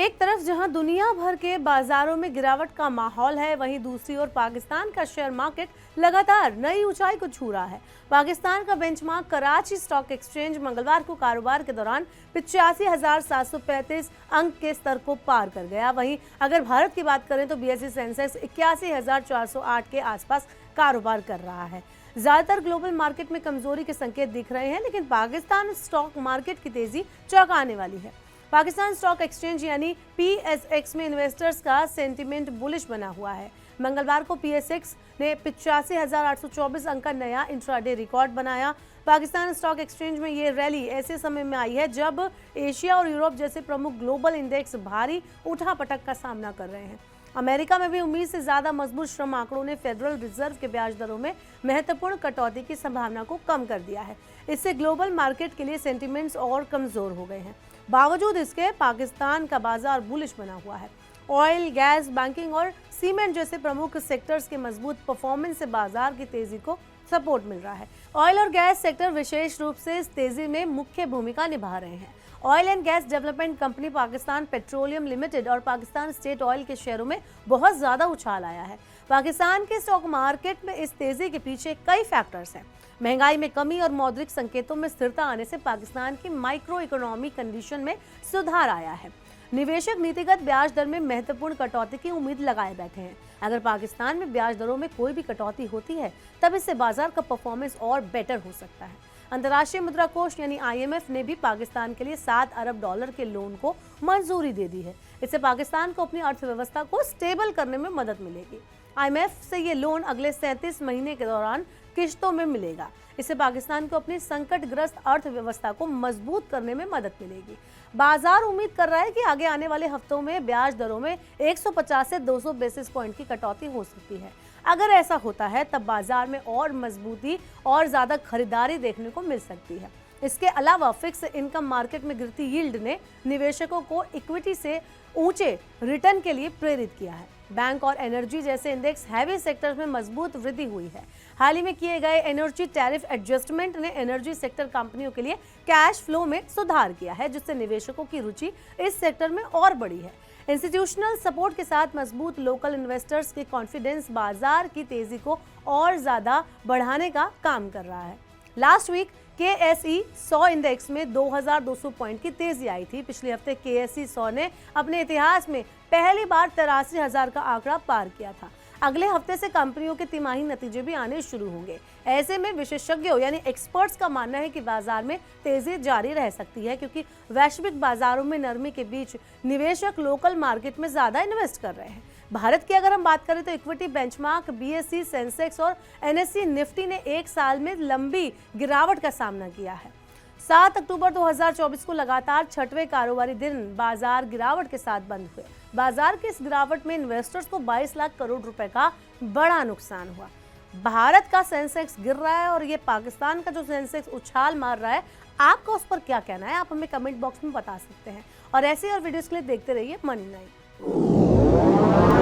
एक तरफ जहां दुनिया भर के बाजारों में गिरावट का माहौल है, वहीं दूसरी ओर पाकिस्तान का शेयर मार्केट लगातार नई ऊंचाई को छू रहा है। पाकिस्तान का बेंचमार्क कराची स्टॉक एक्सचेंज मंगलवार को कारोबार के दौरान 85,735 अंक के स्तर को पार कर गया। वहीं अगर भारत की बात करें तो बीएसई सेंसेक्स 81,408 के आसपास कारोबार कर रहा है। ज्यादातर ग्लोबल मार्केट में कमजोरी के संकेत दिख रहे हैं, लेकिन पाकिस्तान स्टॉक मार्केट की तेजी चौंकाने वाली है। पाकिस्तान स्टॉक एक्सचेंज यानी पीएसएक्स में इन्वेस्टर्स का सेंटीमेंट बुलिश बना हुआ है। मंगलवार को पीएसएक्स ने 85,824 अंक का नया इंट्राडे रिकॉर्ड बनाया। पाकिस्तान स्टॉक एक्सचेंज में ये रैली ऐसे समय में आई है जब एशिया और यूरोप जैसे प्रमुख ग्लोबल इंडेक्स भारी उठापटक का सामना कर रहे हैं। अमेरिका में भी उम्मीद से ज्यादा मजबूत श्रम आंकड़ों ने फेडरल रिजर्व के ब्याज दरों में महत्वपूर्ण कटौती की संभावना को कम कर दिया है। इससे ग्लोबल मार्केट के लिए सेंटिमेंट्स और कमजोर हो गए हैं। बावजूद इसके पाकिस्तान का बाजार बुलिश बना हुआ है। ऑयल, गैस, बैंकिंग और सीमेंट जैसे प्रमुख सेक्टर्स के मजबूत परफॉर्मेंस से बाजार की तेजी को सपोर्ट मिल रहा है। ऑयल और गैस सेक्टर विशेष रूप से इस तेजी में मुख्य भूमिका निभा रहे हैं। Oil and gas development company Pakistan petroleum limited और पाकिस्तान स्टेट ऑयल के शेयरों में बहुत ज्यादा उछाल आया है। पाकिस्तान के स्टॉक मार्केट में इस तेजी के पीछे कई फैक्टर्स हैं। महंगाई में कमी और मौद्रिक संकेतों में स्थिरता आने से पाकिस्तान की माइक्रो इकोनॉमी कंडीशन में सुधार आया है। निवेशक नीतिगत ब्याज दर में महत्वपूर्ण कटौती की उम्मीद लगाए बैठे हैं। अगर पाकिस्तान में ब्याज दरों में कोई भी कटौती होती है तब इससे बाजार का परफॉर्मेंस और बेटर हो सकता है। अंतर्राष्ट्रीय मुद्रा कोष यानी आईएमएफ ने भी पाकिस्तान के लिए 7 अरब डॉलर के लोन को मंजूरी दे दी है। इससे पाकिस्तान को अपनी अर्थव्यवस्था को स्टेबल करने में मदद मिलेगी। आईएमएफ से ये लोन अगले 37 महीने के दौरान किश्तों में मिलेगा। इससे पाकिस्तान को अपनी संकटग्रस्त अर्थव्यवस्था को मजबूत करने में मदद मिलेगी। बाजार उम्मीद कर रहा है कि आगे आने वाले हफ्तों में ब्याज दरों में 150 से 200 बेसिस पॉइंट की कटौती हो सकती है। अगर ऐसा होता है तब बाजार में और मजबूती और ज्यादा खरीदारी देखने को मिल सकती है। इसके अलावा फिक्स इनकम मार्केट में गिरती यील्ड ने निवेशकों को इक्विटी से ऊंचे रिटर्न के लिए प्रेरित किया है। बैंक और एनर्जी जैसे इंडेक्स हैवी सेक्टर में मजबूत वृद्धि हुई है। हाल ही में किए गए एनर्जी टैरिफ एडजस्टमेंट ने एनर्जी सेक्टर कंपनियों के लिए कैश फ्लो में सुधार किया है, जिससे निवेशकों की रुचि इस सेक्टर में और बढ़ी है। इंस्टीट्यूशनल सपोर्ट के साथ मजबूत लोकल इन्वेस्टर्स के कॉन्फिडेंस बाजार की तेजी को और ज्यादा बढ़ाने का काम कर रहा है। लास्ट वीक केएसई 100 इंडेक्स में 2200 पॉइंट की तेजी आई थी। पिछले हफ्ते केएसई 100 ने अपने इतिहास में पहली बार 83,000 का आंकड़ा पार किया था। अगले हफ्ते से कंपनियों के तिमाही नतीजे भी आने शुरू होंगे। ऐसे में विशेषज्ञों यानी एक्सपर्ट्स का मानना है कि बाजार में तेजी जारी रह सकती है, क्योंकि वैश्विक बाजारों में नरमी के बीच निवेशक लोकल मार्केट में ज्यादा इन्वेस्ट कर रहे हैं। भारत की अगर हम बात करें तो इक्विटी बेंचमार्क बीएसई सेंसेक्स और एनएसई निफ्टी ने एक साल में लंबी गिरावट का सामना किया है। 7 अक्टूबर 2024 को लगातार 6वें कारोबारी दिन बाजार गिरावट के साथ बंद हुए। बाजार की इस गिरावट में इन्वेस्टर्स को 22 लाख करोड़ रुपए का बड़ा नुकसान हुआ। भारत का सेंसेक्स गिर रहा है और ये पाकिस्तान का जो सेंसेक्स उछाल मार रहा है, आपका उस पर क्या कहना है? आप हमें कमेंट बॉक्स में बता सकते हैं। और ऐसे और वीडियोस के लिए देखते रहिए मनी 9।